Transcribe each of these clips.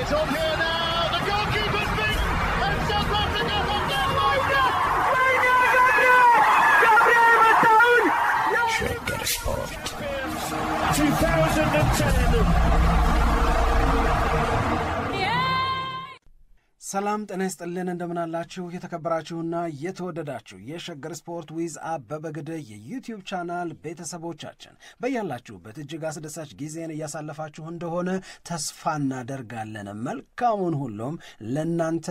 It's on here now. The goalkeeper's beaten, and South Africa have done Shagger Sport 2010. ሰላም ጤና ይስጥልን እንደምን አላችሁ የተከበራችሁና የተወደዳችሁ የሸገር ስፖርት ዊዝ አበበ ግደይ የዩቲዩብ ቻናል ቤተሰቦቻችን በያላችሁበት እጅግ አስደሳች ጊዜን እያሳለፋችሁ እንደሆነ ተስፋ እናደርጋለን። መልካሙን ሁሉም ለናንተ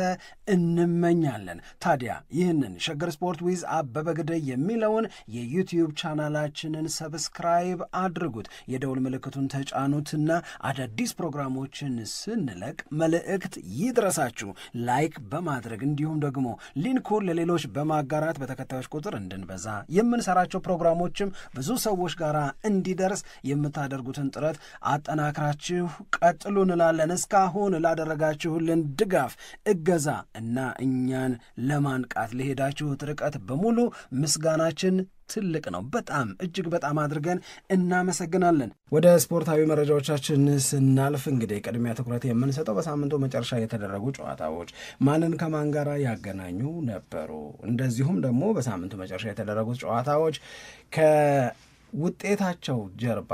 እንመኛለን። ታዲያ ይህንን ሸገር ስፖርት ዊዝ አበበ ግደይ የሚለውን የዩቲዩብ ቻናላችንን ሰብስክራይብ አድርጉት፣ የደውል ምልክቱን ተጫኑትና አዳዲስ ፕሮግራሞችን ስንለቅ መልእክት ይድረሳችሁ። ላይክ በማድረግ እንዲሁም ደግሞ ሊንኩን ለሌሎች በማጋራት በተከታዮች ቁጥር እንድንበዛ የምንሰራቸው ፕሮግራሞችም ብዙ ሰዎች ጋር እንዲደርስ የምታደርጉትን ጥረት አጠናክራችሁ ቀጥሉ እንላለን። እስካሁን ላደረጋችሁልን ድጋፍ፣ እገዛ እና እኛን ለማንቃት ለሄዳችሁት ርቀት በሙሉ ምስጋናችን ትልቅ ነው። በጣም እጅግ በጣም አድርገን እናመሰግናለን። ወደ ስፖርታዊ መረጃዎቻችን ስናልፍ እንግዲህ ቅድሚያ ትኩረት የምንሰጠው በሳምንቱ መጨረሻ የተደረጉ ጨዋታዎች ማንን ከማን ጋር ያገናኙ ነበሩ፣ እንደዚሁም ደግሞ በሳምንቱ መጨረሻ የተደረጉት ጨዋታዎች ከውጤታቸው ጀርባ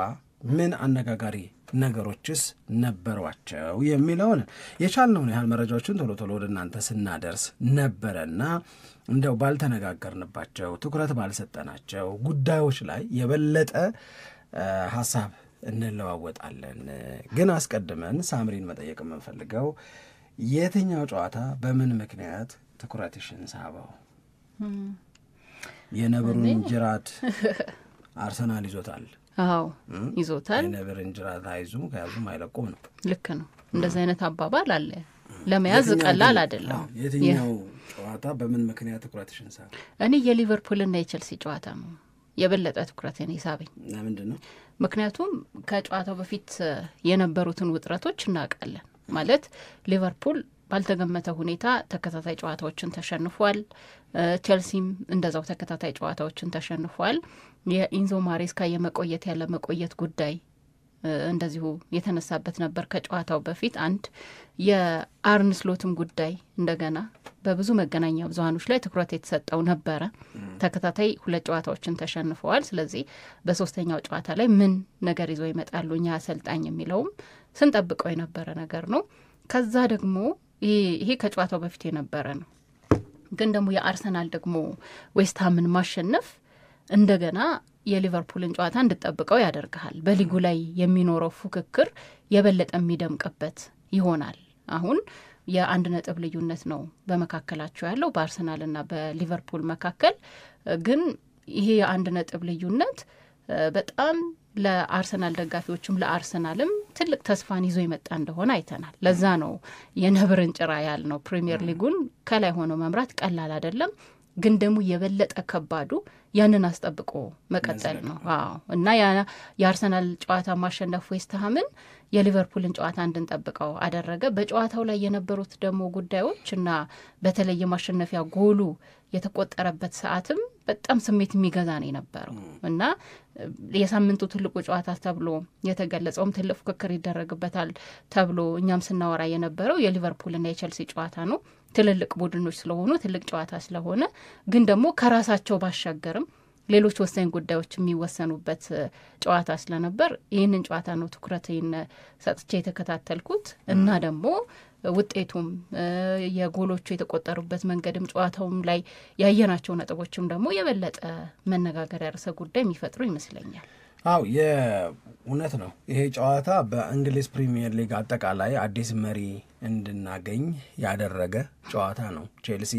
ምን አነጋጋሪ ነገሮችስ ነበሯቸው የሚለውን የቻልነውን ያህል መረጃዎችን ቶሎ ቶሎ ወደ እናንተ ስናደርስ ነበረና እንደው ባልተነጋገርንባቸው ትኩረት ባልሰጠናቸው ጉዳዮች ላይ የበለጠ ሀሳብ እንለዋወጣለን። ግን አስቀድመን ሳምሪን መጠየቅ የምንፈልገው የትኛው ጨዋታ በምን ምክንያት ትኩረትሽን ሳበው? የነብሩን ጅራት አርሰናል ይዞታል። አዎ ይዞታል። የነብሩን ጅራት አይዙም ከያዙም አይለቁም ነው። ልክ ነው። እንደዚህ አይነት አባባል አለ። ለመያዝ ቀላል አይደለም። የትኛው ጨዋታ በምን ምክንያት ትኩረትሽን ሳበው? እኔ የሊቨርፑልና የቼልሲ ጨዋታ ነው የበለጠ ትኩረቴን ይሳበኝ። ለምንድን ነው? ምክንያቱም ከጨዋታው በፊት የነበሩትን ውጥረቶች እናውቃለን። ማለት ሊቨርፑል ባልተገመተ ሁኔታ ተከታታይ ጨዋታዎችን ተሸንፏል። ቼልሲም እንደዛው ተከታታይ ጨዋታዎችን ተሸንፏል። የኢንዞ ማሬስካ የመቆየት ያለ መቆየት ጉዳይ እንደዚሁ የተነሳበት ነበር ከጨዋታው በፊት። አንድ የአርነ ስሎትም ጉዳይ እንደገና በብዙ መገናኛ ብዙሃኖች ላይ ትኩረት የተሰጠው ነበረ። ተከታታይ 2 ጨዋታዎችን ተሸንፈዋል። ስለዚህ በሶስተኛው ጨዋታ ላይ ምን ነገር ይዞ ይመጣሉ እኛ አሰልጣኝ የሚለውም ስንጠብቀው የነበረ ነገር ነው። ከዛ ደግሞ ይሄ ከጨዋታው በፊት የነበረ ነው። ግን ደግሞ የአርሰናል ደግሞ ዌስትሃምን ማሸነፍ እንደገና የሊቨርፑልን ጨዋታ እንድጠብቀው ያደርጋል። በሊጉ ላይ የሚኖረው ፉክክር የበለጠ የሚደምቅበት ይሆናል። አሁን የ1 ነጥብ ልዩነት ነው በመካከላቸው ያለው በአርሰናልና በሊቨርፑል መካከል። ግን ይሄ የ1 ነጥብ ልዩነት በጣም ለአርሰናል ደጋፊዎችም ለአርሰናልም ትልቅ ተስፋን ይዞ የመጣ እንደሆነ አይተናል። ለዛ ነው የነብርን ጭራ ያልነው። ፕሪሚየር ሊጉን ከላይ ሆኖ መምራት ቀላል አይደለም። ግን ደግሞ የበለጠ ከባዱ ያንን አስጠብቆ መቀጠል ነው። አዎ እና የአርሰናል ጨዋታ ማሸነፍ ዌስትሃምን የሊቨርፑልን ጨዋታ እንድንጠብቀው አደረገ። በጨዋታው ላይ የነበሩት ደግሞ ጉዳዮች እና በተለይ ማሸነፊያ ጎሉ የተቆጠረበት ሰዓትም በጣም ስሜት የሚገዛ ነው የነበረው እና የሳምንቱ ትልቁ ጨዋታ ተብሎ የተገለጸውም ትልቅ ፉክክር ይደረግበታል ተብሎ እኛም ስናወራ የነበረው የሊቨርፑልና የቼልሲ ጨዋታ ነው። ትልልቅ ቡድኖች ስለሆኑ ትልቅ ጨዋታ ስለሆነ ግን ደግሞ ከራሳቸው ባሻገርም ሌሎች ወሳኝ ጉዳዮች የሚወሰኑበት ጨዋታ ስለነበር ይህንን ጨዋታ ነው ትኩረቴን ሰጥቼ የተከታተልኩት እና ደግሞ ውጤቱም የጎሎቹ የተቆጠሩበት መንገድም ጨዋታውም ላይ ያየናቸው ነጥቦችም ደግሞ የበለጠ መነጋገሪያ ርዕሰ ጉዳይ የሚፈጥሩ ይመስለኛል። አው የእውነት ነው። ይሄ ጨዋታ በእንግሊዝ ፕሪሚየር ሊግ አጠቃላይ አዲስ መሪ እንድናገኝ ያደረገ ጨዋታ ነው። ቼልሲ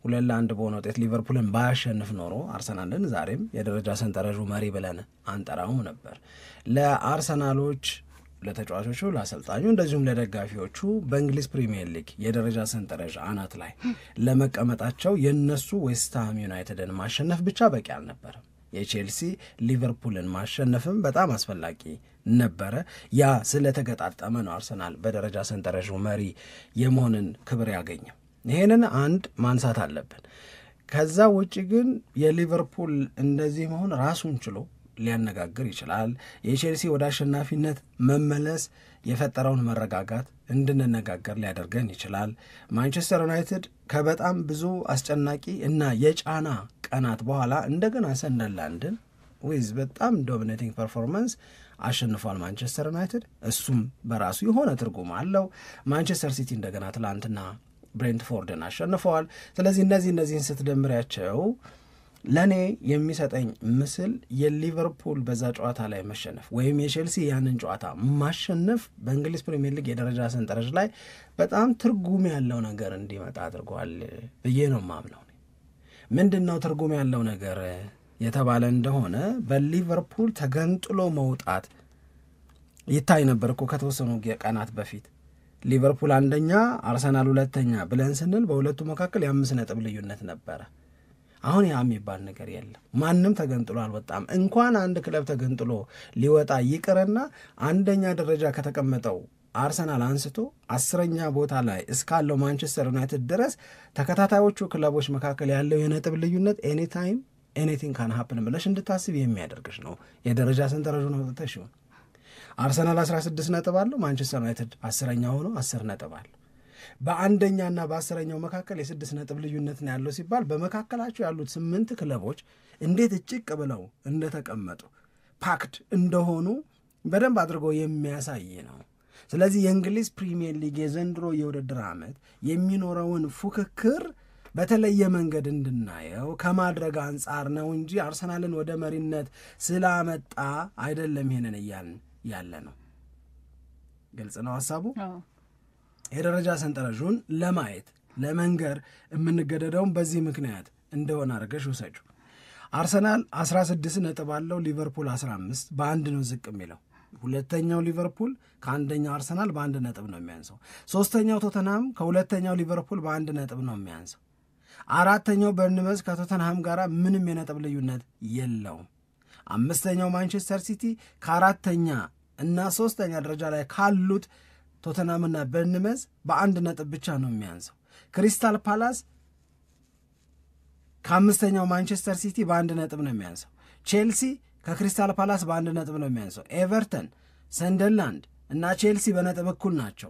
2-1 በሆነ ውጤት ሊቨርፑልን ባያሸንፍ ኖሮ አርሰናልን ዛሬም የደረጃ ሰንጠረዡ መሪ ብለን አንጠራውም ነበር። ለአርሰናሎች፣ ለተጫዋቾቹ፣ ለአሰልጣኙ እንደዚሁም ለደጋፊዎቹ በእንግሊዝ ፕሪሚየር ሊግ የደረጃ ሰንጠረዥ አናት ላይ ለመቀመጣቸው የነሱ ዌስትሃም ዩናይትድን ማሸነፍ ብቻ በቂ አልነበረም። የቼልሲ ሊቨርፑልን ማሸነፍም በጣም አስፈላጊ ነበረ። ያ ስለተገጣጠመ ነው አርሰናል በደረጃ ሰንጠረዡ መሪ የመሆንን ክብር ያገኘው። ይሄንን አንድ ማንሳት አለብን። ከዛ ውጪ ግን የሊቨርፑል እንደዚህ መሆን ራሱን ችሎ ሊያነጋግር ይችላል። የቼልሲ ወደ አሸናፊነት መመለስ የፈጠረውን መረጋጋት እንድንነጋገር ሊያደርገን ይችላል። ማንቸስተር ዩናይትድ ከበጣም ብዙ አስጨናቂ እና የጫና ቀናት በኋላ እንደገና ሰንደርላንድን ዊዝ በጣም ዶሚኔቲንግ ፐርፎርማንስ አሸንፏል ማንቸስተር ዩናይትድ። እሱም በራሱ የሆነ ትርጉም አለው። ማንቸስተር ሲቲ እንደገና ትላንትና ብሬንትፎርድን አሸንፈዋል። ስለዚህ እነዚህን ስትደምሪያቸው ለእኔ የሚሰጠኝ ምስል የሊቨርፑል በዛ ጨዋታ ላይ መሸነፍ ወይም የቼልሲ ያንን ጨዋታ ማሸነፍ በእንግሊዝ ፕሪሚየር ሊግ የደረጃ ሰንጠረዥ ላይ በጣም ትርጉም ያለው ነገር እንዲመጣ አድርጓል ብዬ ነው ማምነው። ምንድን ነው ትርጉም ያለው ነገር የተባለ እንደሆነ በሊቨርፑል ተገንጥሎ መውጣት ይታይ ነበር እኮ ከተወሰኑ ቀናት በፊት። ሊቨርፑል አንደኛ፣ አርሰናል ሁለተኛ ብለን ስንል በሁለቱ መካከል የ5 ነጥብ ልዩነት ነበረ። አሁን ያ የሚባል ነገር የለም። ማንም ተገንጥሎ አልወጣም። እንኳን አንድ ክለብ ተገንጥሎ ሊወጣ ይቅርና አንደኛ ደረጃ ከተቀመጠው አርሰናል አንስቶ 10ኛ ቦታ ላይ እስካለው ማንቸስተር ዩናይትድ ድረስ ተከታታዮቹ ክለቦች መካከል ያለው የነጥብ ልዩነት ኤኒታይም ኤኒቲንግ ካን ሀፕን ብለሽ እንድታስብ የሚያደርግሽ ነው። የደረጃ ሰንጠረዡን አውጥተሽ ይሁን አርሰናል 16 ነጥብ አለው፣ ማንቸስተር ዩናይትድ 10ኛ ሆኖ 10 ነጥብ አለው። በአንደኛና በ10ኛው መካከል የ6 ነጥብ ልዩነት ነው ያለው ሲባል በመካከላቸው ያሉት 8 ክለቦች እንዴት እጭቅ ብለው እንደተቀመጡ ፓክድ እንደሆኑ በደንብ አድርጎ የሚያሳይ ነው። ስለዚህ የእንግሊዝ ፕሪሚየር ሊግ የዘንድሮ የውድድር ዓመት የሚኖረውን ፉክክር በተለየ መንገድ እንድናየው ከማድረግ አንጻር ነው እንጂ አርሰናልን ወደ መሪነት ስላመጣ አይደለም። ይሄንን እያልን ያለ ነው። ግልጽ ነው ሀሳቡ። የደረጃ ሰንጠረዡን ለማየት ለመንገር የምንገደደውም በዚህ ምክንያት እንደሆነ አድርገሽ ውሰጁ። አርሰናል 16 ነጥብ አለው፣ ሊቨርፑል 15 በአንድ ነው ዝቅ የሚለው። ሁለተኛው ሊቨርፑል ከአንደኛው አርሰናል በ1 ነጥብ ነው የሚያንሰው። ሶስተኛው ቶተንሃም ከሁለተኛው ሊቨርፑል በ1 ነጥብ ነው የሚያንሰው። አራተኛው በርንመዝ ከቶተንሃም ጋር ምንም የነጥብ ልዩነት የለውም። አምስተኛው ማንቸስተር ሲቲ ከአራተኛ እና 3ኛ ደረጃ ላይ ካሉት ቶተንሃምና በርንመዝ በ1 ነጥብ ብቻ ነው የሚያንሰው። ክሪስታል ፓላስ ከ5ኛው ማንቸስተር ሲቲ በ1 ነጥብ ነው የሚያንሰው። ቼልሲ ከክሪስታል ፓላስ በ1 ነጥብ ነው የሚያንሰው። ኤቨርተን፣ ሰንደርላንድ እና ቼልሲ በነጥብ እኩል ናቸው።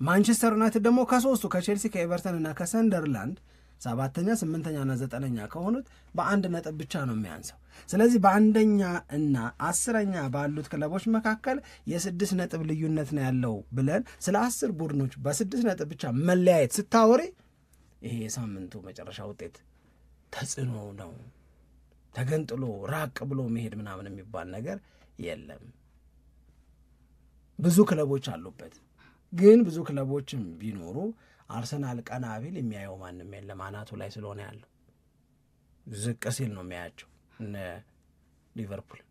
ማንቸስተር ዩናይትድ ደግሞ ከሶስቱ ከቼልሲ ከኤቨርተን እና ከሰንደርላንድ 7ኛ 8ኛና 9ኛ ከሆኑት በ1 ነጥብ ብቻ ነው የሚያንሰው። ስለዚህ በአንደኛ እና 10ኛ ባሉት ክለቦች መካከል የ6 ነጥብ ልዩነት ነው ያለው ብለን ስለ 10 ቡድኖች በ6 ነጥብ ብቻ መለያየት ስታወሪ ይሄ የሳምንቱ መጨረሻ ውጤት ተጽዕኖ ነው። ተገንጥሎ ራቅ ብሎ መሄድ ምናምን የሚባል ነገር የለም። ብዙ ክለቦች አሉበት፣ ግን ብዙ ክለቦችም ቢኖሩ አርሰናል ቀና ቢል የሚያየው ማንም የለም። አናቱ ላይ ስለሆነ ያለው ዝቅ ሲል ነው የሚያያቸው። እነ ሊቨርፑል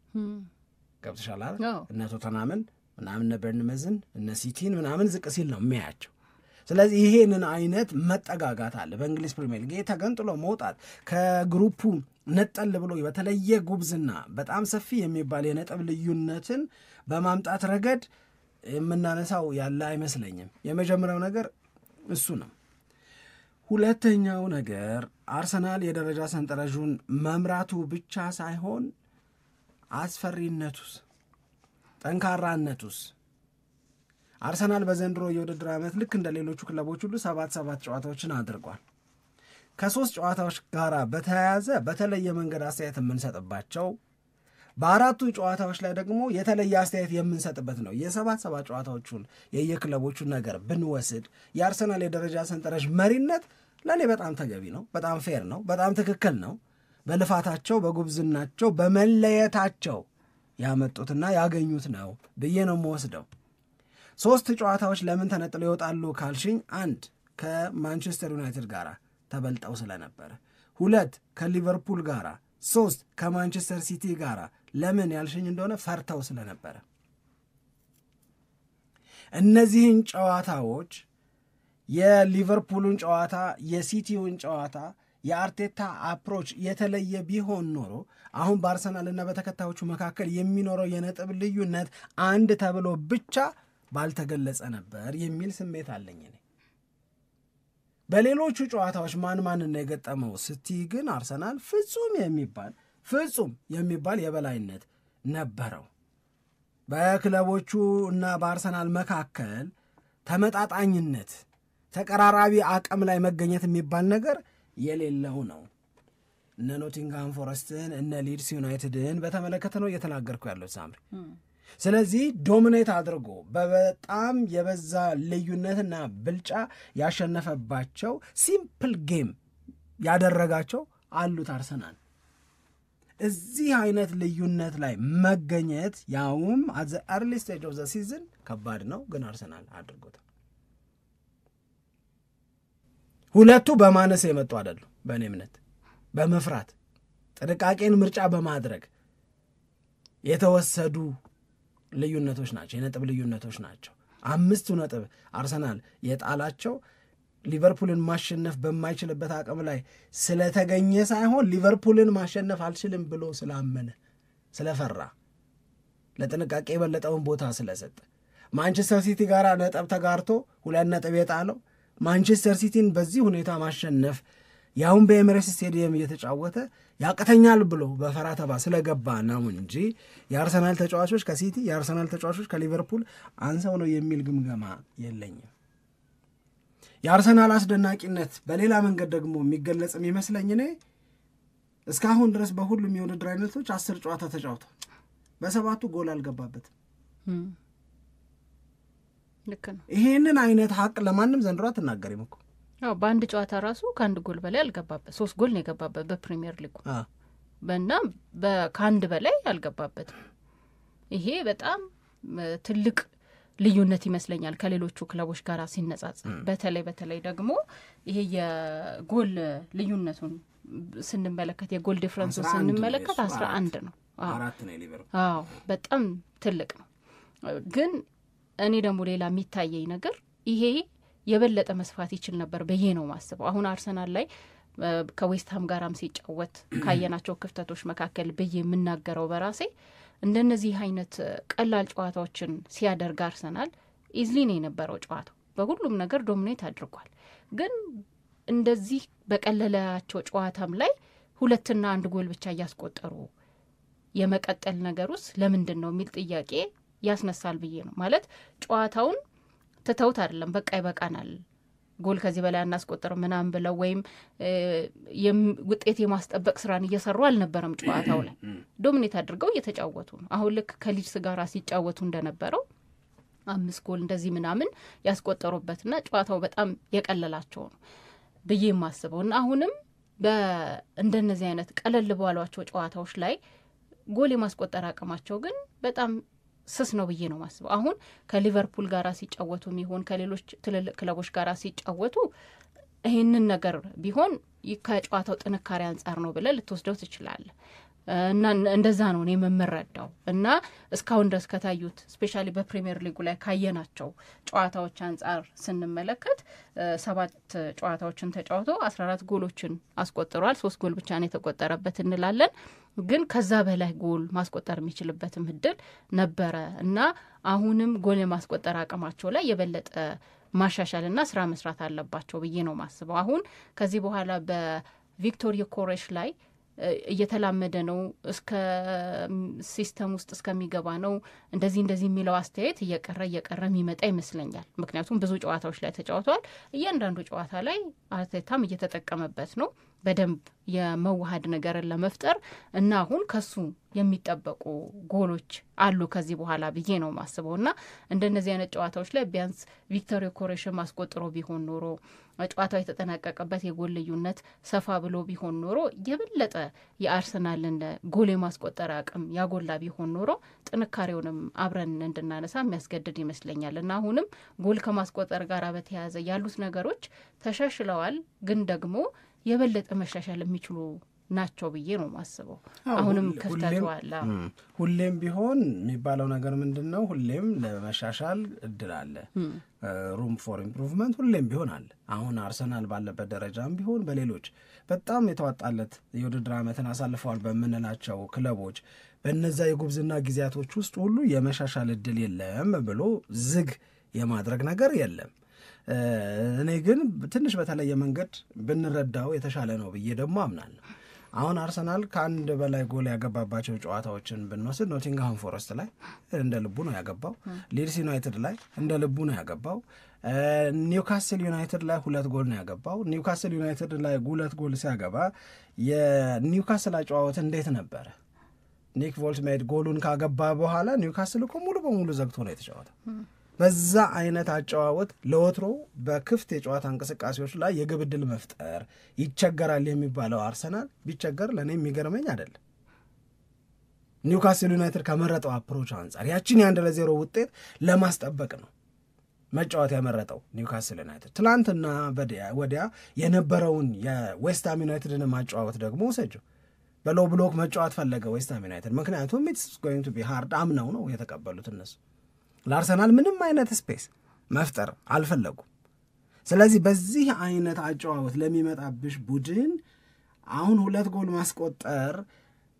ገብተሻል አይደል? እነ ቶተንሃምን ምናምን እነ በርንመዝን እነ ሲቲን ምናምን ዝቅ ሲል ነው የሚያያቸው። ስለዚህ ይሄንን አይነት መጠጋጋት አለ በእንግሊዝ ፕሪሚየር ሊግ። ተገንጥሎ መውጣት ከግሩፑ ነጠል ብሎ በተለየ ጉብዝና በጣም ሰፊ የሚባል የነጥብ ልዩነትን በማምጣት ረገድ የምናነሳው ያለ አይመስለኝም። የመጀመሪያው ነገር እሱ ነው። ሁለተኛው ነገር አርሰናል የደረጃ ሰንጠረዡን መምራቱ ብቻ ሳይሆን አስፈሪነቱስ፣ ጠንካራነቱስ። አርሰናል በዘንድሮ የውድድር ዓመት ልክ እንደ ሌሎቹ ክለቦች ሁሉ 7 ጨዋታዎችን አድርጓል። ከ3 ጨዋታዎች ጋር በተያያዘ በተለየ መንገድ አስተያየት የምንሰጥባቸው፣ በ4ቱ ጨዋታዎች ላይ ደግሞ የተለየ አስተያየት የምንሰጥበት ነው። የ7 ጨዋታዎቹን የየክለቦቹን ነገር ብንወስድ የአርሰናል የደረጃ ሰንጠረዥ መሪነት ለእኔ በጣም ተገቢ ነው፣ በጣም ፌር ነው፣ በጣም ትክክል ነው። በልፋታቸው በጉብዝናቸው በመለየታቸው ያመጡትና ያገኙት ነው ብዬ ነው የምወስደው። 3 ጨዋታዎች ለምን ተነጥለው ይወጣሉ ካልሽኝ፣ 1 ከማንቸስተር ዩናይትድ ጋር ተበልጠው ስለነበረ፣ 2 ከሊቨርፑል ጋር፣ 3 ከማንቸስተር ሲቲ ጋር ለምን ያልሽኝ እንደሆነ ፈርተው ስለነበረ። እነዚህን ጨዋታዎች የሊቨርፑልን ጨዋታ የሲቲውን ጨዋታ የአርቴታ አፕሮች የተለየ ቢሆን ኖሮ አሁን በአርሰናልና በተከታዮቹ መካከል የሚኖረው የነጥብ ልዩነት 1 ተብሎ ብቻ ባልተገለጸ ነበር የሚል ስሜት አለኝ እኔ። በሌሎቹ ጨዋታዎች ማን የገጠመው ስቲ ግን አርሰናል ፍጹም የሚባል የበላይነት ነበረው። በክለቦቹ እና በአርሰናል መካከል ተመጣጣኝነት፣ ተቀራራቢ አቅም ላይ መገኘት የሚባል ነገር የሌለው ነው። እነ ኖቲንግሃም ፎረስትን እነ ሊድስ ዩናይትድን በተመለከተ ነው እየተናገርኩ ያለው ሳምሪ። ስለዚህ ዶሚኔት አድርጎ በጣም የበዛ ልዩነትና ብልጫ ያሸነፈባቸው ሲምፕል ጌም ያደረጋቸው አሉት አርሰናል። እዚህ አይነት ልዩነት ላይ መገኘት ያውም አት ዘ አርሊ ስቴጅ ኦፍ ዘ ሲዝን ከባድ ነው፣ ግን አርሰናል አድርጎታል። ሁለቱ በማነስ የመጡ አይደሉም። በእኔ እምነት በመፍራት ጥንቃቄን ምርጫ በማድረግ የተወሰዱ ልዩነቶች ናቸው፣ የነጥብ ልዩነቶች ናቸው። 5 ነጥብ አርሰናል የጣላቸው ሊቨርፑልን ማሸነፍ በማይችልበት አቅም ላይ ስለተገኘ ሳይሆን ሊቨርፑልን ማሸነፍ አልችልም ብሎ ስላመነ ስለፈራ ለጥንቃቄ የበለጠውን ቦታ ስለሰጠ ማንቸስተር ሲቲ ጋር ነጥብ ተጋርቶ 2 ነጥብ የጣለው ማንቸስተር ሲቲን በዚህ ሁኔታ ማሸነፍ ያሁን በኤምሬትስ ስቴዲየም እየተጫወተ ያቅተኛል ብሎ በፈራ ተባ ስለገባ ነው እንጂ የአርሰናል ተጫዋቾች ከሲቲ የአርሰናል ተጫዋቾች ከሊቨርፑል አንሰው ነው የሚል ግምገማ የለኝም። የአርሰናል አስደናቂነት በሌላ መንገድ ደግሞ የሚገለጽ የሚመስለኝ እኔ እስካሁን ድረስ በሁሉም የውድድር አይነቶች 10 ጨዋታ ተጫውቷል፣ በ7ቱ ጎል አልገባበትም። ልክ ነው። ይሄንን አይነት ሀቅ ለማንም ዘንድሮ አትናገሪም እኮ። አዎ በአንድ ጨዋታ ራሱ ከአንድ ጎል በላይ አልገባበት፣ 3 ጎል ነው የገባበት በፕሪሚየር ሊጉ እና ከአንድ በላይ አልገባበትም። ይሄ በጣም ትልቅ ልዩነት ይመስለኛል ከሌሎቹ ክለቦች ጋር ሲነጻጸር። በተለይ ደግሞ ይሄ የጎል ልዩነቱን ስንመለከት የጎል ዲፍረንሱን ስንመለከት 11 ነው። 4 ነው ሊቨርፑል። አዎ በጣም ትልቅ ነው። ግን እኔ ደግሞ ሌላ የሚታየኝ ነገር ይሄ የበለጠ መስፋት ይችል ነበር ብዬ ነው ማስበው። አሁን አርሰናል ላይ ከዌስትሃም ጋራም ሲጫወት ካየናቸው ክፍተቶች መካከል ብዬ የምናገረው በራሴ እንደነዚህ አይነት ቀላል ጨዋታዎችን ሲያደርግ አርሰናል ኢዝሊ ነው የነበረው ጨዋታው፣ በሁሉም ነገር ዶሚኔት አድርጓል። ግን እንደዚህ በቀለላቸው ጨዋታም ላይ 2 እና 1 ጎል ብቻ እያስቆጠሩ የመቀጠል ነገር ውስጥ ለምንድን ነው የሚል ጥያቄ ያስነሳል ብዬ ነው። ማለት ጨዋታውን ትተውት አይደለም በቃ ይበቃናል፣ ጎል ከዚህ በላይ አናስቆጥር ምናምን ብለው ወይም ውጤት የማስጠበቅ ስራን እየሰሩ አልነበረም። ጨዋታው ላይ ዶሚኔት አድርገው እየተጫወቱ ነው። አሁን ልክ ከሊድስ ጋር ሲጫወቱ እንደነበረው 5 ጎል እንደዚህ ምናምን ያስቆጠሩበትና ጨዋታው በጣም የቀለላቸው ነው ብዬ የማስበው እና አሁንም እንደነዚህ አይነት ቀለል ባሏቸው ጨዋታዎች ላይ ጎል የማስቆጠር አቅማቸው ግን በጣም ስስ ነው ብዬ ነው ማስበው። አሁን ከሊቨርፑል ጋር ሲጫወቱ የሚሆን ከሌሎች ትልልቅ ክለቦች ጋር ሲጫወቱ ይህንን ነገር ቢሆን ከጨዋታው ጥንካሬ አንጻር ነው ብለህ ልትወስደው ትችላለህ እና እንደዛ ነው እኔ የምረዳው። እና እስካሁን ድረስ ከታዩት ስፔሻሊ በፕሪሚየር ሊጉ ላይ ካየናቸው ጨዋታዎች አንጻር ስንመለከት 7 ጨዋታዎችን ተጫውቶ 14 ጎሎችን አስቆጥሯል። 3 ጎል ብቻ ነው የተቆጠረበት እንላለን፣ ግን ከዛ በላይ ጎል ማስቆጠር የሚችልበትም እድል ነበረ እና አሁንም ጎል የማስቆጠር አቅማቸው ላይ የበለጠ ማሻሻልና ስራ መስራት አለባቸው ብዬ ነው ማስበው። አሁን ከዚህ በኋላ በቪክቶር ዮኬሬሽ ላይ እየተላመደ ነው፣ እስከ ሲስተም ውስጥ እስከሚገባ ነው እንደዚህ የሚለው አስተያየት እየቀረ የሚመጣ ይመስለኛል። ምክንያቱም ብዙ ጨዋታዎች ላይ ተጫውተዋል። እያንዳንዱ ጨዋታ ላይ አርቴታም እየተጠቀመበት ነው በደንብ የመዋሃድ ነገርን ለመፍጠር እና አሁን ከሱ የሚጠበቁ ጎሎች አሉ ከዚህ በኋላ ብዬ ነው ማስበው እና እንደነዚህ አይነት ጨዋታዎች ላይ ቢያንስ ቪክቶር ዮኬሬሽን ማስቆጥሮ ቢሆን ኖሮ ጨዋታው የተጠናቀቀበት የጎል ልዩነት ሰፋ ብሎ ቢሆን ኖሮ የበለጠ የአርሰናልን ጎል የማስቆጠር አቅም ያጎላ ቢሆን ኖሮ ጥንካሬውንም አብረን እንድናነሳ የሚያስገድድ ይመስለኛል እና አሁንም ጎል ከማስቆጠር ጋር በተያያዘ ያሉት ነገሮች ተሻሽለዋል፣ ግን ደግሞ የበለጠ መሻሻል የሚችሉ ናቸው ብዬ ነው ማስበው። አሁንም ክፍተቱ አለ። ሁሌም ቢሆን የሚባለው ነገር ምንድን ነው? ሁሌም ለመሻሻል እድል አለ፣ ሩም ፎር ኢምፕሩቭመንት ሁሌም ቢሆን አለ። አሁን አርሰናል ባለበት ደረጃም ቢሆን በሌሎች በጣም የተዋጣለት የውድድር ዓመትን አሳልፈዋል በምንላቸው ክለቦች በነዛ የጉብዝና ጊዜያቶች ውስጥ ሁሉ የመሻሻል እድል የለም ብሎ ዝግ የማድረግ ነገር የለም። እኔ ግን ትንሽ በተለየ መንገድ ብንረዳው የተሻለ ነው ብዬ ደግሞ አምናለሁ። አሁን አርሰናል ከአንድ በላይ ጎል ያገባባቸው ጨዋታዎችን ብንወስድ ኖቲንግሃም ፎረስት ላይ እንደ ልቡ ነው ያገባው። ሊድስ ዩናይትድ ላይ እንደ ልቡ ነው ያገባው። ኒውካስል ዩናይትድ ላይ 2 ጎል ነው ያገባው። ኒውካስል ዩናይትድ ላይ 2 ጎል ሲያገባ የኒውካስል አጨዋወት እንዴት ነበረ? ኒክ ቮልትሜድ ጎሉን ካገባ በኋላ ኒውካስል እኮ ሙሉ በሙሉ ዘግቶ ነው የተጫወተው። በዛ አይነት አጨዋወት ለወትሮ በክፍት የጨዋታ እንቅስቃሴዎች ላይ የግብ ዕድል መፍጠር ይቸገራል የሚባለው አርሰናል ቢቸገር ለእኔ የሚገርመኝ አይደለም። ኒውካስል ዩናይትድ ከመረጠው አፕሮች አንጻር ያችን የ1-0 ውጤት ለማስጠበቅ ነው መጫወት ያመረጠው ኒውካስል ዩናይትድ። ትላንትና ወዲያ የነበረውን የዌስትሃም ዩናይትድን ማጫወት ደግሞ ወሰጀው በሎው ብሎክ መጫወት ፈለገ ዌስትሃም ዩናይትድ። ምክንያቱም ኢትስ ጎይንግ ቱ ቢ ሃርድ አምነው ነው የተቀበሉት እነሱ። ለአርሰናል ምንም አይነት ስፔስ መፍጠር አልፈለጉም። ስለዚህ በዚህ አይነት አጨዋወት ለሚመጣብሽ ቡድን አሁን 2 ጎል ማስቆጠር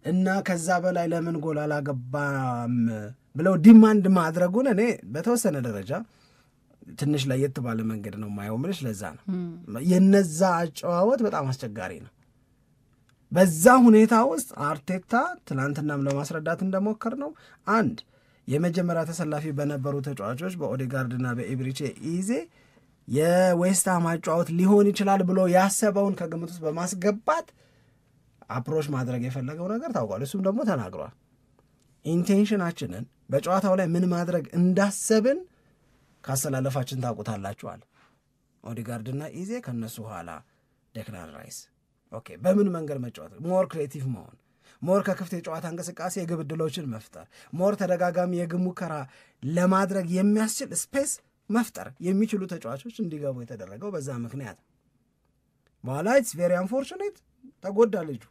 እና ከዛ በላይ ለምን ጎል አላገባም ብለው ዲማንድ ማድረጉን እኔ በተወሰነ ደረጃ ትንሽ ለየት ባለ መንገድ ነው ማየው ምልሽ። ለዛ ነው የነዛ አጨዋወት በጣም አስቸጋሪ ነው። በዛ ሁኔታ ውስጥ አርቴታ ትናንትናም ለማስረዳት እንደሞከር ነው አንድ የመጀመሪያ ተሰላፊ በነበሩ ተጫዋቾች በኦዴጋርድና በኤብሪቼ ኢዜ የዌስትሃም አጨዋወት ሊሆን ይችላል ብሎ ያሰበውን ከግምት ውስጥ በማስገባት አፕሮች ማድረግ የፈለገው ነገር ታውቋል። እሱም ደግሞ ተናግሯል። ኢንቴንሽናችንን በጨዋታው ላይ ምን ማድረግ እንዳሰብን ካሰላለፋችን ታውቁታላችኋል። ኦዴጋርድና ኢዜ ከነሱ ኋላ ዴክላን ራይስ። ኦኬ በምን መንገድ መጫወት? ሞር ክሬቲቭ መሆን፣ ሞር ከክፍት የጨዋታ እንቅስቃሴ የግብ ዕድሎችን መፍጠር፣ ሞር ተደጋጋሚ የግብ ሙከራ ለማድረግ የሚያስችል ስፔስ መፍጠር የሚችሉ ተጫዋቾች እንዲገቡ የተደረገው በዛ ምክንያት። በኋላ ኢትስ ቬሪ አንፎርቹኔት ተጎዳ ልጁ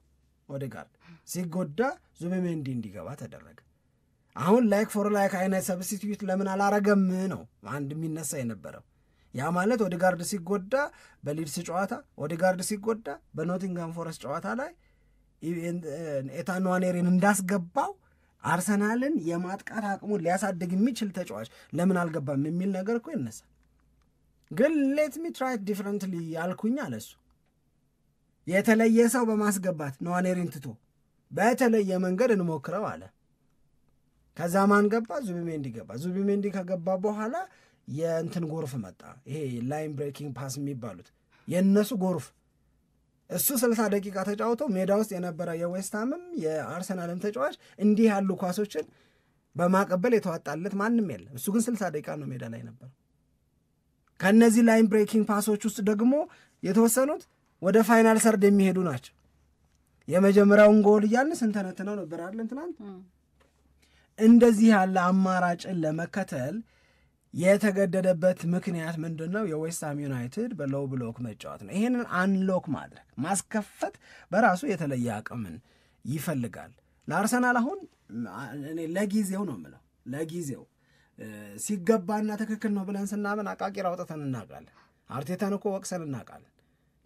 ኦዴጋርድ። ሲጎዳ ዙቢሜንዲ እንዲገባ ተደረገ። አሁን ላይክ ፎር ላይክ አይነት ሰብስቲትዩት ለምን አላረገም ነው አንድ የሚነሳ የነበረው። ያ ማለት ኦዴጋርድ ሲጎዳ በሊድስ ጨዋታ፣ ኦዴጋርድ ሲጎዳ በኖቲንግሃም ፎረስት ጨዋታ ላይ ኤታን ንዋኔሪን እንዳስገባው አርሰናልን የማጥቃት አቅሙን ሊያሳድግ የሚችል ተጫዋች ለምን አልገባም የሚል ነገር እኮ ይነሳል። ግን ሌት ሚ ትራይ ኢት ዲፍረንትሊ ያልኩኝ አለሱ የተለየ ሰው በማስገባት ንዋኔሪን ትቶ በተለየ መንገድ እንሞክረው አለ። ከዛ ማን ገባ? ዙቢሜንዲ ገባ። ዙቢሜንዲ ከገባ በኋላ የእንትን ጎርፍ መጣ። ይሄ ላይን ብሬኪንግ ፓስ የሚባሉት የእነሱ ጎርፍ። እሱ 60 ደቂቃ ተጫውተው ሜዳ ውስጥ የነበረ የዌስትሃምም የአርሰናልም ተጫዋች እንዲህ ያሉ ኳሶችን በማቀበል የተዋጣለት ማንም የለም። እሱ ግን 60 ደቂቃ ነው ሜዳ ላይ ነበር። ከነዚህ ላይን ብሬኪንግ ፓሶች ውስጥ ደግሞ የተወሰኑት ወደ ፋይናል ሰርድ የሚሄዱ ናቸው። የመጀመሪያውን ጎል እያልን ስንተነትነው ነበር አይደል ትናንት። እንደዚህ ያለ አማራጭን ለመከተል የተገደደበት ምክንያት ምንድነው? የዌስትሃም ዩናይትድ በሎው ብሎክ መጫወት ነው። ይሄንን አንሎክ ማድረግ ማስከፈት በራሱ የተለየ አቅምን ይፈልጋል። ለአርሰናል አሁን እኔ ለጊዜው ነው የምለው፣ ለጊዜው ሲገባና ትክክል ነው ብለን ስናምን አቃቂር አውጥተን እናውቃለን። አርቴታን እኮ ወቅሰን እናውቃለን።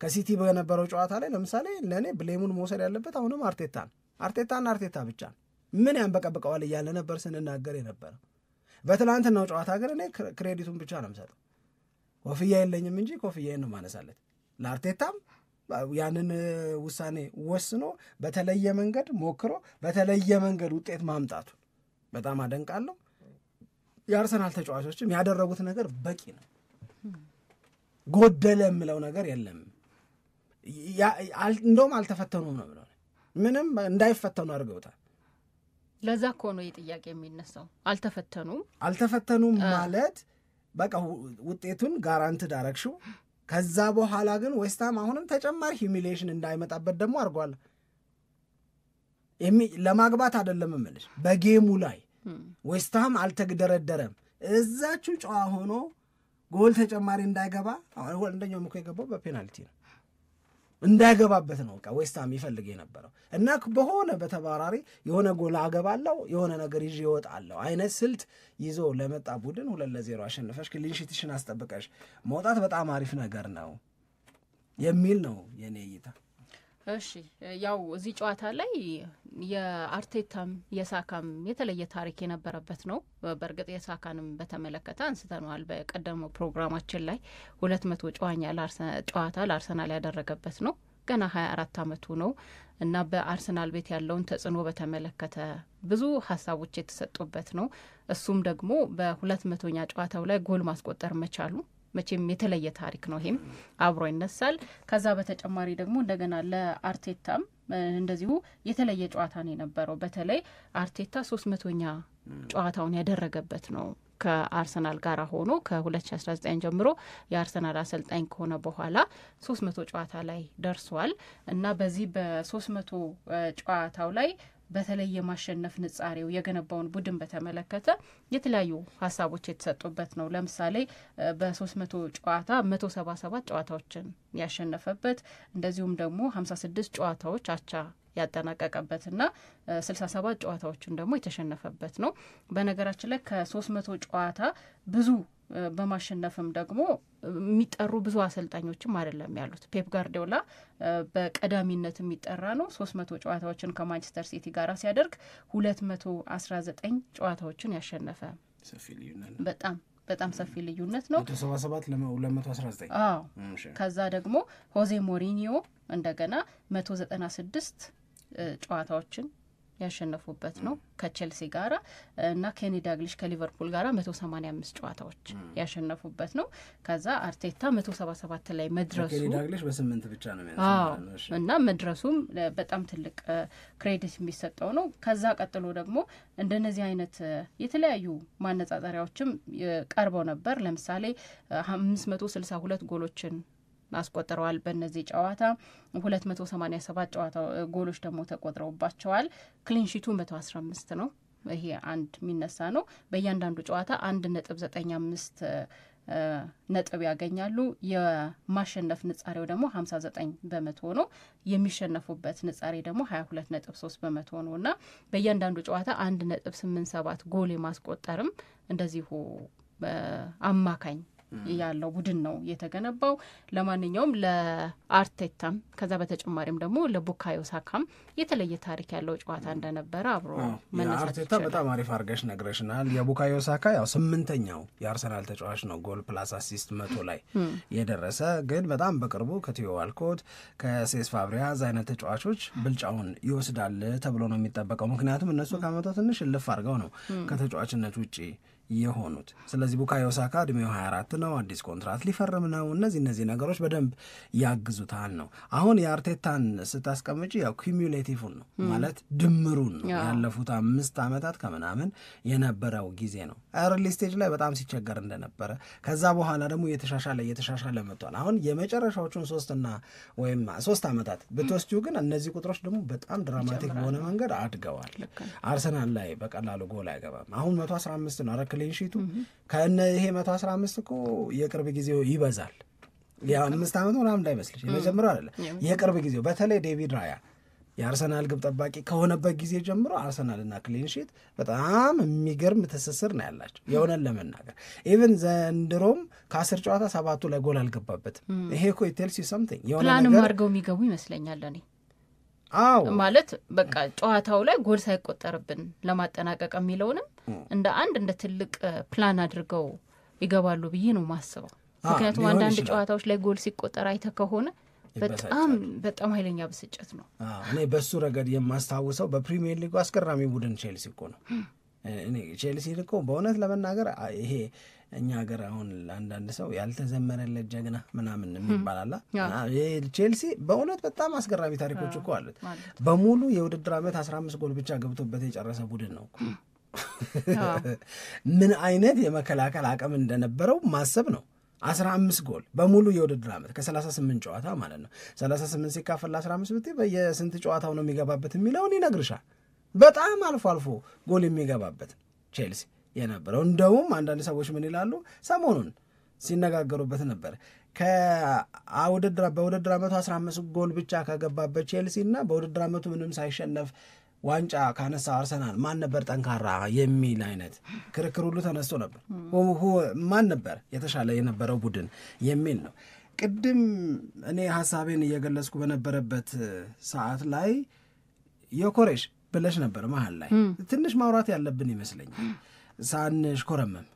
ከሲቲ በነበረው ጨዋታ ላይ ለምሳሌ ለእኔ ብሌሙን መውሰድ ያለበት አሁንም አርቴታ ብቻ ነው። ምን ያንበቀብቀዋል እያለ ነበር ስንናገር የነበረው። በትላንትናው ጨዋታ ግን እኔ ክሬዲቱን ብቻ ነው የምሰጠው። ኮፍያ የለኝም እንጂ ኮፍያዬን ነው ማነሳለት። ለአርቴታም ያንን ውሳኔ ወስኖ በተለየ መንገድ ሞክሮ በተለየ መንገድ ውጤት ማምጣቱ በጣም አደንቃለሁ። የአርሰናል ተጫዋቾችም ያደረጉት ነገር በቂ ነው። ጎደለ የምለው ነገር የለም። እንደውም አልተፈተኑም ነው ብለው ምንም እንዳይፈተኑ አድርገውታል። ለዛ እኮ ነው የጥያቄ የሚነሳው። አልተፈተኑም ማለት በቃ ውጤቱን ጋራንትድ አረግሽው። ከዛ በኋላ ግን ዌስትሃም አሁንም ተጨማሪ ሂሚሊዬሽን እንዳይመጣበት ደግሞ አድርጓል። ለማግባት አይደለም እምልሽ፣ በጌሙ ላይ ዌስትሃም አልተግደረደረም። እዛችሁ ጨዋ ሆኖ ጎል ተጨማሪ እንዳይገባ አንደኛውም እኮ የገባው በፔናልቲ ነው እንዳይገባበት ነው በቃ ዌስትሃም ይፈልግ የነበረው እና በሆነ በተባራሪ የሆነ ጎል አገባለው የሆነ ነገር ይዤ እወጣለሁ አይነት ስልት ይዞ ለመጣ ቡድን 2-0 አሸንፈሽ ክሊንሺትሽን አስጠብቀሽ መውጣት በጣም አሪፍ ነገር ነው የሚል ነው የኔ እይታ። እሺ ያው እዚህ ጨዋታ ላይ የአርቴታም የሳካም የተለየ ታሪክ የነበረበት ነው። በእርግጥ የሳካንም በተመለከተ አንስተናል በቀደመው ፕሮግራማችን ላይ 200 ጨዋታ ለአርሰናል ያደረገበት ነው። ገና 24 ዓመቱ ነው እና በአርሰናል ቤት ያለውን ተጽዕኖ በተመለከተ ብዙ ሀሳቦች የተሰጡበት ነው። እሱም ደግሞ በ200ኛ ጨዋታው ላይ ጎል ማስቆጠር መቻሉ መቼም የተለየ ታሪክ ነው። ይሄም አብሮ ይነሳል። ከዛ በተጨማሪ ደግሞ እንደገና ለአርቴታም እንደዚሁ የተለየ ጨዋታ ነው የነበረው። በተለይ አርቴታ 300ኛ ጨዋታውን ያደረገበት ነው ከአርሰናል ጋር ሆኖ ከ2019 ጀምሮ የአርሰናል አሰልጣኝ ከሆነ በኋላ 300 ጨዋታ ላይ ደርሷል እና በዚህ በ300 ጨዋታው ላይ በተለይ የማሸነፍ ንጻሬው የገነባውን ቡድን በተመለከተ የተለያዩ ሀሳቦች የተሰጡበት ነው። ለምሳሌ በ300 ጨዋታ 177 ጨዋታዎችን ያሸነፈበት እንደዚሁም ደግሞ 56 ጨዋታዎች አቻ ያጠናቀቀበትና 67 ጨዋታዎችን ደግሞ የተሸነፈበት ነው። በነገራችን ላይ ከ300 ጨዋታ ብዙ በማሸነፍም ደግሞ የሚጠሩ ብዙ አሰልጣኞችም አይደለም ያሉት። ፔፕ ጋርዲዮላ በቀዳሚነት የሚጠራ ነው። 300 ጨዋታዎችን ከማንቸስተር ሲቲ ጋር ሲያደርግ 219 ጨዋታዎችን ያሸነፈ በጣም ሰፊ ልዩነት ነው። 177 ለ219 ከዛ ደግሞ ሆዜ ሞሪኒዮ እንደገና 196 ጨዋታዎችን ያሸነፉበት ነው ከቼልሲ ጋራ እና ኬኒ ዳግሊሽ ከሊቨርፑል ጋራ 185 ጨዋታዎች ያሸነፉበት ነው። ከዛ አርቴታ 177 ላይ መድረሱ ኬኒ ዳግሊሽ በ8 ብቻ ነው የሚያሸንፈው እና መድረሱም በጣም ትልቅ ክሬዲት የሚሰጠው ነው። ከዛ ቀጥሎ ደግሞ እንደነዚህ አይነት የተለያዩ ማነጻጸሪያዎችም ቀርበው ነበር። ለምሳሌ 562 ጎሎችን አስቆጥረዋል በእነዚህ ጨዋታ 287 ጨዋታ ጎሎች ደግሞ ተቆጥረውባቸዋል። ክሊንሺቱ 115 ነው። ይሄ አንድ የሚነሳ ነው። በእያንዳንዱ ጨዋታ 1.95 ነጥብ ያገኛሉ። የማሸነፍ ንጻሬው ደግሞ 59% ነው። የሚሸነፉበት ንጻሬ ደግሞ 22.3% ነው እና በእያንዳንዱ ጨዋታ 1.87 ጎል የማስቆጠርም እንደዚሁ አማካኝ ያለው ቡድን ነው የተገነባው። ለማንኛውም ለአርቴታም ከዛ በተጨማሪም ደግሞ ለቡካዮ ሳካም የተለየ ታሪክ ያለው ጨዋታ እንደነበረ አብሮ መነሳት አርቴታ በጣም አሪፍ አድርገሽ ነግረሽናል። የቡካዮ ሳካ ያው 8ኛው የአርሰናል ተጫዋች ነው ጎል ፕላስ አሲስት 100 ላይ የደረሰ ግን በጣም በቅርቡ ከቲዮ ዋልኮት ከሴስ ፋብሪያዝ አይነት ተጫዋቾች ብልጫውን ይወስዳል ተብሎ ነው የሚጠበቀው። ምክንያቱም እነሱ ከመቶ ትንሽ እልፍ አድርገው ነው ከተጫዋችነት ውጪ የሆኑት። ስለዚህ ቡካዮ ሳካ እድሜው 24 ነው፣ አዲስ ኮንትራት ሊፈርም ነው። እነዚህ ነገሮች በደንብ ያግዙታል ነው። አሁን የአርቴታን ስታስቀምጪ ያው ኩሙሌቲቭን ነው ማለት ድምሩን ነው ያለፉት 5 ዓመታት ከምናምን የነበረው ጊዜ ነው። ኤርሊ ስቴጅ ላይ በጣም ሲቸገር እንደነበረ ከዛ በኋላ ደግሞ እየተሻሻለ መጥቷል። አሁን የመጨረሻዎቹን 3 ዓመታት ብትወስጂው ግን እነዚህ ቁጥሮች ደግሞ በጣም ድራማቲክ በሆነ መንገድ አድገዋል። አርሰናል ላይ በቀላሉ ጎል አይገባም። አሁን 115 ነው ክሊንሺቱ ከእነ ይሄ 115 እኮ የቅርብ ጊዜው ይበዛል። የ5 ዓመት ምናምን እንዳይመስልሽ የመጀመሪያው አይደለም የቅርብ ጊዜው። በተለይ ዴቪድ ራያ የአርሰናል ግብ ጠባቂ ከሆነበት ጊዜ ጀምሮ አርሰናልና ክሊንሺት በጣም የሚገርም ትስስር ነው ያላቸው። የሆነን ለመናገር ኢቨን ዘንድሮም ከ10 ጨዋታ 7 ላይ ጎል አልገባበትም። ይሄ እኮ ቴልስ ዩ ሰምቲንግ የሆነ ፕላንም አድርገው የሚገቡ ይመስለኛል እኔ ማለት በቃ ጨዋታው ላይ ጎል ሳይቆጠርብን ለማጠናቀቅ የሚለውንም እንደ ትልቅ ፕላን አድርገው ይገባሉ ብዬ ነው ማስበው። ምክንያቱም አንዳንድ ጨዋታዎች ላይ ጎል ሲቆጠር አይተህ ከሆነ በጣም ኃይለኛ ብስጭት ነው። እኔ በሱ ረገድ የማስታውሰው በፕሪሚየር ሊጉ አስገራሚ ቡድን ቼልሲ እኮ ነው። እኔ ቼልሲ እኮ በእውነት ለመናገር ይሄ እኛ ሀገር አሁን አንዳንድ ሰው ያልተዘመረለት ጀግና ምናምን የሚባላላ ቼልሲ በእውነት በጣም አስገራሚ ታሪኮች እኮ አሉት። በሙሉ የውድድር ዓመት 15 ጎል ብቻ ገብቶበት የጨረሰ ቡድን ነው። ምን አይነት የመከላከል አቅም እንደነበረው ማሰብ ነው። 15 ጎል በሙሉ የውድድር ዓመት ከ38 ጨዋታ ማለት ነው። 38 ሲካፈል 15 ብትይ በየስንት ጨዋታው ነው የሚገባበት የሚለውን ይነግርሻል። በጣም አልፎ አልፎ ጎል የሚገባበት ቼልሲ የነበረው። እንደውም አንዳንድ ሰዎች ምን ይላሉ ሰሞኑን ሲነጋገሩበት ነበር በውድድር ዓመቱ 15 ጎል ብቻ ከገባበት ቼልሲ እና በውድድር ዓመቱ ምንም ሳይሸነፍ ዋንጫ ካነሳ አርሰናል ማን ነበር ጠንካራ የሚል አይነት ክርክር ሁሉ ተነስቶ ነበር። ማን ነበር የተሻለ የነበረው ቡድን የሚል ነው። ቅድም እኔ ሀሳቤን እየገለጽኩ በነበረበት ሰዓት ላይ ዮኮሬሽ ብለሽ ነበር መሀል ላይ ትንሽ ማውራት ያለብን ይመስለኛል። ሳንሽ ኮረመም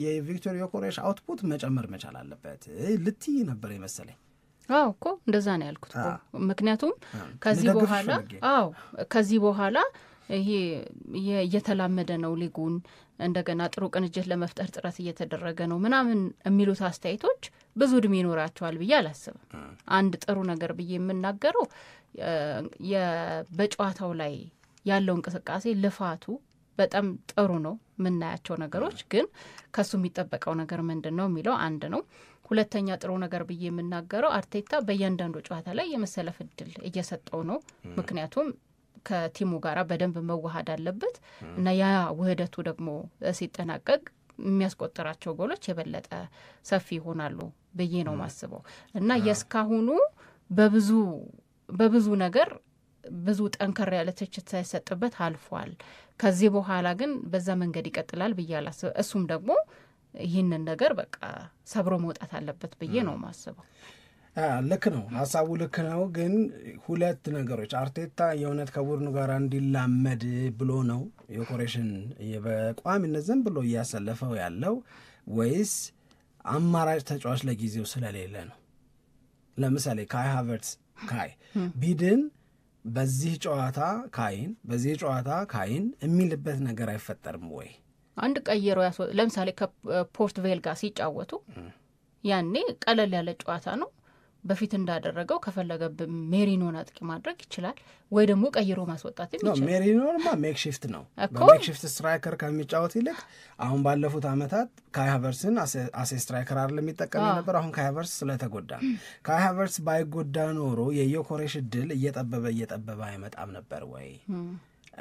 የቪክቶር ዮኮሬሽ አውትፑት መጨመር መቻል አለበት ልትይ ነበር ይመስለኝ። እኮ እንደዛ ነው ያልኩት እኮ ምክንያቱም ከዚህ በኋላ ይሄ እየተላመደ ነው ሊጉን እንደገና ጥሩ ቅንጅት ለመፍጠር ጥረት እየተደረገ ነው ምናምን የሚሉት አስተያየቶች ብዙ እድሜ ይኖራቸዋል ብዬ አላስብም። አንድ ጥሩ ነገር ብዬ የምናገረው በጨዋታው ላይ ያለው እንቅስቃሴ ልፋቱ በጣም ጥሩ ነው ምናያቸው ነገሮች ግን ከሱ የሚጠበቀው ነገር ምንድነው የሚለው አንድ ነው። ሁለተኛ ጥሩ ነገር ብዬ የምናገረው አርቴታ በእያንዳንዱ ጨዋታ ላይ የመሰለፍ እድል እየሰጠው ነው። ምክንያቱም ከቲሙ ጋራ በደንብ መዋሃድ አለበት እና ያ ውህደቱ ደግሞ ሲጠናቀቅ የሚያስቆጥራቸው ጎሎች የበለጠ ሰፊ ይሆናሉ ብዬ ነው ማስበው እና የስካሁኑ በብዙ ነገር ብዙ ጠንከር ያለ ትችት ሳይሰጥበት አልፏል። ከዚህ በኋላ ግን በዛ መንገድ ይቀጥላል ብዬ አላስብ። እሱም ደግሞ ይህንን ነገር በቃ ሰብሮ መውጣት አለበት ብዬ ነው ማስበው። ልክ ነው ሐሳቡ ልክ ነው። ግን ሁለት ነገሮች አርቴታ የእውነት ከቡድኑ ጋር እንዲላመድ ብሎ ነው የኮሬሽን በቋሚነት ዝም ብሎ እያሰለፈው ያለው ወይስ አማራጭ ተጫዋች ለጊዜው ስለሌለ ነው? ለምሳሌ ካይ ሃቨርትስ ቢድን በዚህ ጨዋታ ካይን የሚልበት ነገር አይፈጠርም ወይ? አንድ ቀይሮ ለምሳሌ ከፖርት ቬል ጋር ሲጫወቱ ያኔ ቀለል ያለ ጨዋታ ነው። በፊት እንዳደረገው ከፈለገ ሜሪኖን አጥቂ ማድረግ ይችላል ወይ ደግሞ ቀይሮ ማስወጣት ይችላል። ሜሪኖንማ ሜክሺፍት ነው። በሜክሺፍት ስትራይከር ከሚጫወት ይልቅ አሁን ባለፉት ዓመታት ካይ ሃቨርትስን አሴ ስትራይከር አይደለም የሚጠቀመው ነበር። አሁን ካይ ሃቨርትስ ስለተጎዳ ካይ ሃቨርትስ ባይጎዳ ኖሮ የዮኮሬሽ ድል እየጠበበ አይመጣም ነበር ወይ?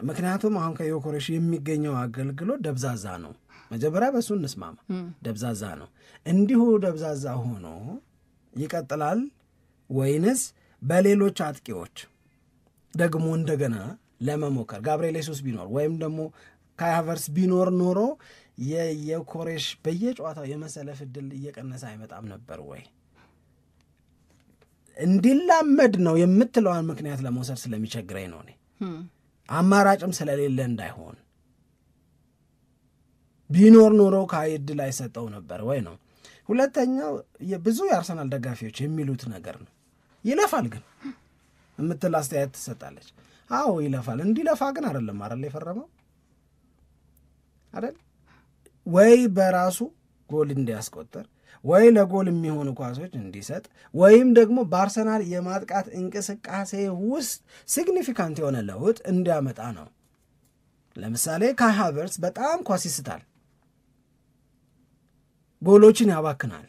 ምክንያቱም አሁን ከዮኮሬሽ የሚገኘው አገልግሎት ደብዛዛ ነው። መጀመሪያ በሱ እንስማማ፣ ደብዛዛ ነው። እንዲሁ ደብዛዛ ሆኖ ይቀጥላል ወይንስ በሌሎች አጥቂዎች ደግሞ እንደገና ለመሞከር ጋብርኤል ሱስ ቢኖር ወይም ደግሞ ካይ ሃቨርትስ ቢኖር ኖሮ የዮኮሬሽ በየጨዋታው የመሰለፍ ዕድል እየቀነሰ አይመጣም ነበር ወይ? እንዲላመድ ነው የምትለዋን ምክንያት ለመውሰድ ስለሚቸግረኝ ነው። እኔ አማራጭም ስለሌለ እንዳይሆን ቢኖር ኖሮ ካይ ዕድል አይሰጠው ነበር ወይ ነው። ሁለተኛው ብዙ የአርሰናል ደጋፊዎች የሚሉት ነገር ነው። ይለፋል ግን የምትል አስተያየት ትሰጣለች። አዎ ይለፋል። እንዲለፋ ግን አይደለም የፈረመው አይደል? ወይ በራሱ ጎል እንዲያስቆጥር ወይ ለጎል የሚሆኑ ኳሶች እንዲሰጥ ወይም ደግሞ በአርሰናል የማጥቃት እንቅስቃሴ ውስጥ ሲግኒፊካንት የሆነ ለውጥ እንዲያመጣ ነው። ለምሳሌ ካይ ሃቨርትስ በጣም ኳስ ይስታል፣ ጎሎችን ያባክናል፣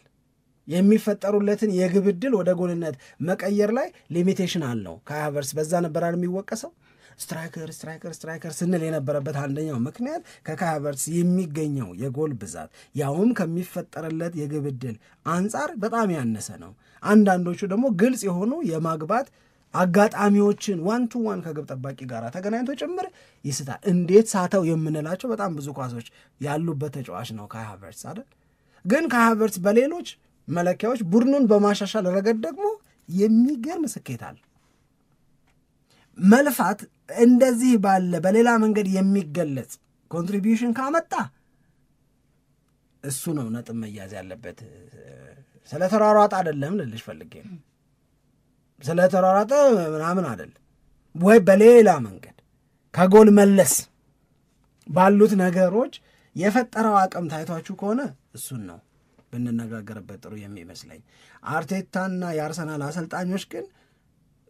የሚፈጠሩለትን የግብ ዕድል ወደ ጎልነት መቀየር ላይ ሊሚቴሽን አለው። ካይ ሃቨርትስ በዛ ነበር የሚወቀሰው። ስትራይከር ስንል የነበረበት አንደኛው ምክንያት ከካይ ሃቨርትስ የሚገኘው የጎል ብዛት ያውም ከሚፈጠርለት የግብ ዕድል አንጻር በጣም ያነሰ ነው። አንዳንዶቹ ደግሞ ግልጽ የሆኑ የማግባት አጋጣሚዎችን ዋን ቱ ዋን ከግብ ጠባቂ ጋር ተገናኝቶ ጭምር ይስታል። እንዴት ሳተው የምንላቸው በጣም ብዙ ኳሶች ያሉበት ተጫዋች ነው ካይ ሃቨርትስ አይደል? ግን ካይ ሃቨርትስ በሌሎች መለኪያዎች ቡድኑን በማሻሻል ረገድ ደግሞ የሚገርም ስኬት አለ። መልፋት እንደዚህ ባለ በሌላ መንገድ የሚገለጽ ኮንትሪቢዩሽን ካመጣ እሱ ነው ነጥብ መያዝ ያለበት። ስለተሯሯጠ አይደለም ልልሽ ፈልጌ ነው። ስለተሯሯጠ ምናምን አይደለም ወይ በሌላ መንገድ ከጎል መለስ ባሉት ነገሮች የፈጠረው አቅም ታይቷችሁ ከሆነ እሱን ነው ብንነጋገርበት ጥሩ የሚመስለኝ። አርቴታና የአርሰናል አሰልጣኞች ግን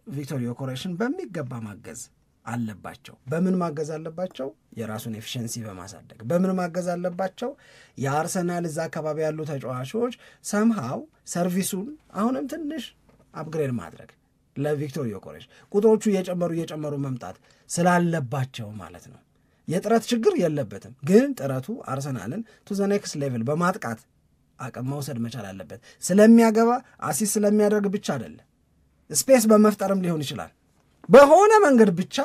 ቪክቶር ዮኬሬሽን በሚገባ ማገዝ አለባቸው። በምን ማገዝ አለባቸው? የራሱን ኤፊሽንሲ በማሳደግ። በምን ማገዝ አለባቸው? የአርሰናል እዛ አካባቢ ያሉ ተጫዋቾች ሰምሃው ሰርቪሱን አሁንም ትንሽ አፕግሬድ ማድረግ ለቪክቶር ዮኬሬሽ ቁጥሮቹ እየጨመሩ መምጣት ስላለባቸው ማለት ነው። የጥረት ችግር የለበትም፣ ግን ጥረቱ አርሰናልን ቱ ዘ ኔክስት ሌቭል በማጥቃት አቅም መውሰድ መቻል አለበት። ስለሚያገባ አሲስት ስለሚያደርግ ብቻ አይደለም፣ ስፔስ በመፍጠርም ሊሆን ይችላል። በሆነ መንገድ ብቻ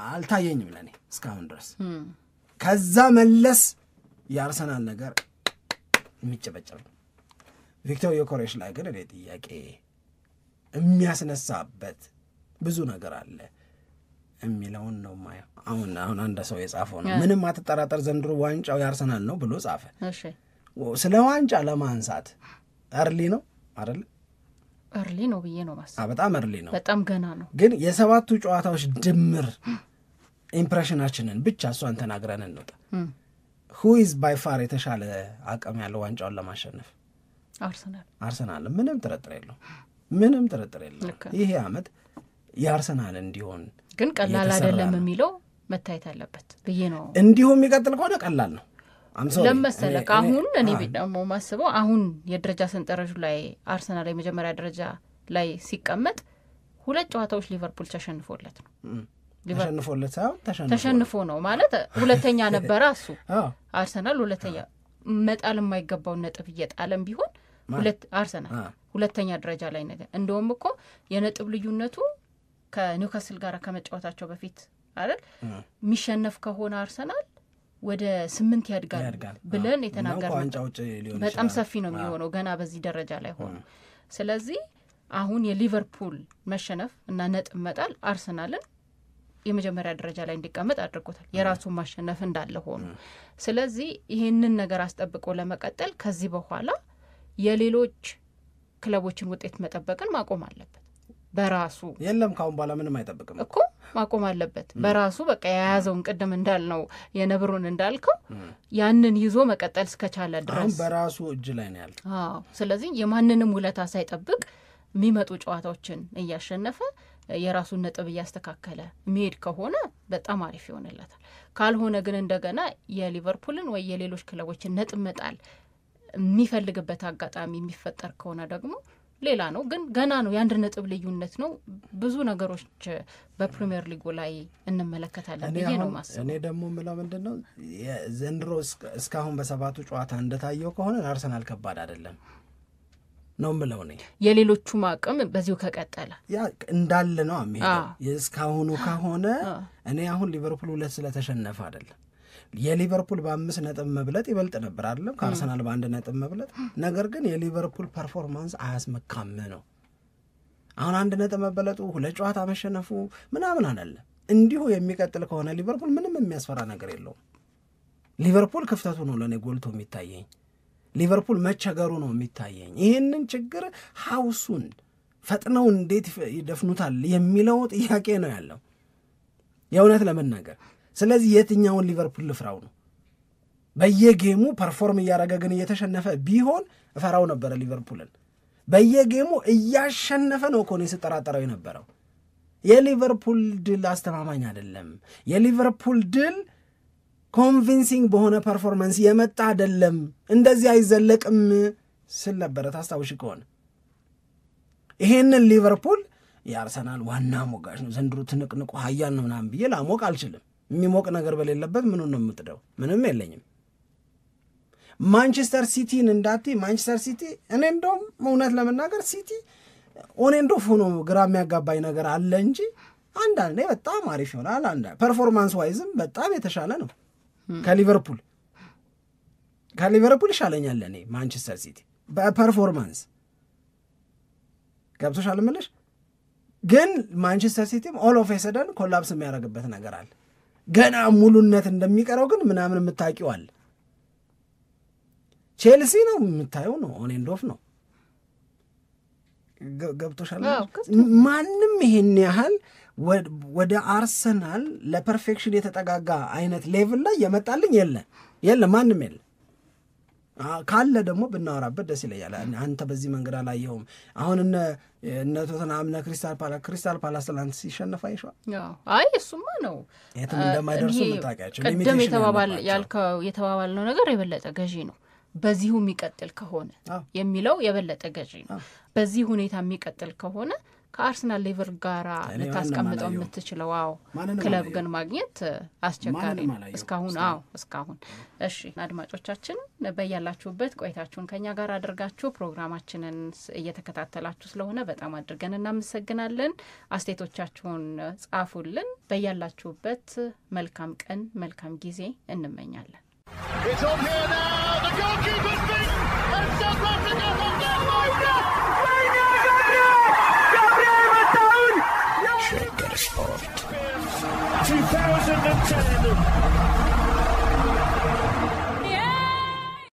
አልታየኝም ለኔ እስካሁን ድረስ። ከዛ መለስ የአርሰናል ነገር የሚጨበጨብ ቪክቶር ዮኬሬሽ ላይ ግን እኔ ጥያቄ የሚያስነሳበት ብዙ ነገር አለ የሚለውን ነው ማየው። አሁን አንድ ሰው የጻፈው ነው ምንም አትጠራጠር ዘንድሮ ዋንጫው የአርሰናል ነው ብሎ ጻፈ። እሺ ስለ ዋንጫ ለማንሳት አርሊ ነው አይደል? እርሊ ነው ብዬ ነው ማሰብ በጣም እርሊ ነው በጣም ገና ነው ግን የሰባቱ ጨዋታዎች ድምር ኢምፕሬሽናችንን ብቻ እሷን ተናግረን እንውጣ who is by far የተሻለ አቅም ያለው ዋንጫውን ለማሸነፍ አርሰናል ምንም ጥርጥር የለውም ይሄ አመት የአርሰናል እንዲሆን ግን ቀላል አይደለም የሚለው መታየት አለበት ብዬ ነው እንዲሁ የሚቀጥል ከሆነ ቀላል ነው ለምሳሌ አሁን እኔ ደግሞ ማስበው አሁን የደረጃ ሰንጠረዡ ላይ አርሰናል የመጀመሪያ ደረጃ ላይ ሲቀመጥ ሁለት ጨዋታዎች ሊቨርፑል ተሸንፎለት ነው ተሸንፎ ነው ማለት ሁለተኛ ነበር እሱ አርሰናል ሁለተኛ መጣል የማይገባው ነጥብ እየጣለም ቢሆን አርሰናል ሁለተኛ ደረጃ ላይ ነገር እንደውም እኮ የነጥብ ልዩነቱ ከኒውካስል ጋር ከመጫወታቸው በፊት አይደል የሚሸነፍ ከሆነ አርሰናል ወደ 8 ያድጋል ብለን የተናገርነው በጣም ሰፊ ነው የሚሆነው ገና በዚህ ደረጃ ላይ ሆኖ ስለዚህ አሁን የሊቨርፑል መሸነፍ እና ነጥብ መጣል አርሰናልን የመጀመሪያ ደረጃ ላይ እንዲቀመጥ አድርጎታል የራሱ ማሸነፍ እንዳለ ሆኖ ስለዚህ ይሄንን ነገር አስጠብቆ ለመቀጠል ከዚህ በኋላ የሌሎች ክለቦችን ውጤት መጠበቅን ማቆም አለበት በራሱ የለም ካሁን በኋላ ምንም አይጠብቅም እኮ ማቆም አለበት በራሱ በቃ የያዘውን ቅድም እንዳልነው የነብሩን እንዳልከው ያንን ይዞ መቀጠል እስከቻለ ድረስ አሁን በራሱ እጅ ላይ ነው ያለው ስለዚህ የማንንም ውለታ ሳይጠብቅ የሚመጡ ጨዋታዎችን እያሸነፈ የራሱን ነጥብ እያስተካከለ የሚሄድ ከሆነ በጣም አሪፍ ይሆንለታል ካልሆነ ግን እንደገና የሊቨርፑልን ወይ የሌሎች ክለቦችን ነጥብ መጣል የሚፈልግበት አጋጣሚ የሚፈጠር ከሆነ ደግሞ ሌላ ነው ግን ገና ነው የአንድ ነጥብ ልዩነት ነው ብዙ ነገሮች በፕሪሚየር ሊጉ ላይ እንመለከታለን ብዬ ነው ማስበው እኔ ደግሞ ምለው ምንድነው ዘንድሮ እስካሁን በሰባቱ ጨዋታ እንደታየው ከሆነ አርሰናል ከባድ አይደለም ነው ምለው ነው የሌሎቹ ማቀም በዚሁ ከቀጠለ ያ እንዳለ ነው አሜን እስካሁኑ ከሆነ እኔ አሁን ሊቨርፑል 2 ስለተሸነፈ አይደለም የሊቨርፑል በ5 ነጥብ መብለጥ ይበልጥ ነበር አይደለም ከአርሰናል በ1 ነጥብ መብለጥ ነገር ግን የሊቨርፑል ፐርፎርማንስ አያስመካም ነው አሁን 1 ነጥብ መበለጡ 2 ጨዋታ መሸነፉ ምናምን አይደለም እንዲሁ የሚቀጥል ከሆነ ሊቨርፑል ምንም የሚያስፈራ ነገር የለውም ሊቨርፑል ክፍተቱ ነው ለኔ ጎልቶ የሚታየኝ ሊቨርፑል መቸገሩ ነው የሚታየኝ ይሄንን ችግር ሃውሱን ፈጥነው እንዴት ይደፍኑታል የሚለው ጥያቄ ነው ያለው የእውነት ለመናገር ስለዚህ የትኛውን ሊቨርፑል ልፍራው ነው በየጌሙ ፐርፎርም እያደረገ ግን እየተሸነፈ ቢሆን እፈራው ነበር ሊቨርፑልን በየጌሙ እያሸነፈ ነው እኮ ነው ሲጠራጠረው የነበረው የሊቨርፑል ድል አስተማማኝ አይደለም የሊቨርፑል ድል ኮንቪንሲንግ በሆነ ፐርፎርማንስ የመጣ አይደለም እንደዚህ አይዘለቅም ስል ነበር ታስታውሽ ከሆነ ይሄንን ሊቨርፑል የአርሰናል ዋና ሞጋሽ ነው ዘንድሮ ትንቅንቁ ሀያል ነው ምናምን ብዬ ላሞቅ አልችልም የሚሞቅ ነገር በሌለበት ምኑን ነው የምጥደው ምንም የለኝም ማንቸስተር ሲቲን እንዳቲ ማንቸስተር ሲቲ እኔ እንደውም እውነት ለመናገር ሲቲ ኦን ኤንድ ኦፍ ሆኖ ግራ የሚያጋባኝ ነገር አለ እንጂ አንዳንዴ በጣም አሪፍ ይሆናል አንዳንዴ ፐርፎርማንስ ዋይዝም በጣም የተሻለ ነው ከሊቨርፑል ይሻለኛል እኔ ማንቸስተር ሲቲ በፐርፎርማንስ ገብቶሻል ምልሽ ግን ማንቸስተር ሲቲም ኦል ኦፍ ኤሰደን ኮላፕስ የሚያደርግበት ነገር አለ ገና ሙሉነት እንደሚቀረው ግን ምናምን የምታውቂው አለ ቼልሲ ነው የምታየው ነው ኦን ኤንድ ኦፍ ነው ገብቶሻል ማንም ይሄን ያህል ወደ አርሰናል ለፐርፌክሽን የተጠጋጋ አይነት ሌቭል ላይ የመጣልኝ የለ ማንም የለ ካለ ደግሞ ብናወራበት ደስ ይለኛል አንተ በዚህ መንገድ አላየውም አሁን እነ ቶተንሃም እና ክሪስታል ፓላስ ትላንት ሲሸነፍ አይሻል አይ እሱማ ነው የትም እንደማይደርሱ መታወቂያቸው ቅድም የተባባልነው ነገር የበለጠ ገዢ ነው በዚሁ የሚቀጥል ከሆነ የሚለው የበለጠ ገዢ ነው በዚህ ሁኔታ የሚቀጥል ከሆነ ከአርሰናል ሌቨል ጋራ ልታስቀምጠው የምትችለው ክለብ ግን ማግኘት አስቸጋሪ እስካሁን እሺ አድማጮቻችን በያላችሁበት ቆይታችሁን ከኛ ጋር አድርጋችሁ ፕሮግራማችንን እየተከታተላችሁ ስለሆነ በጣም አድርገን እናመሰግናለን አስተያየቶቻችሁን ጻፉልን በያላችሁበት መልካም ቀን መልካም ጊዜ እንመኛለን It's on here now, the goalkeeper's beaten, and South Africa will get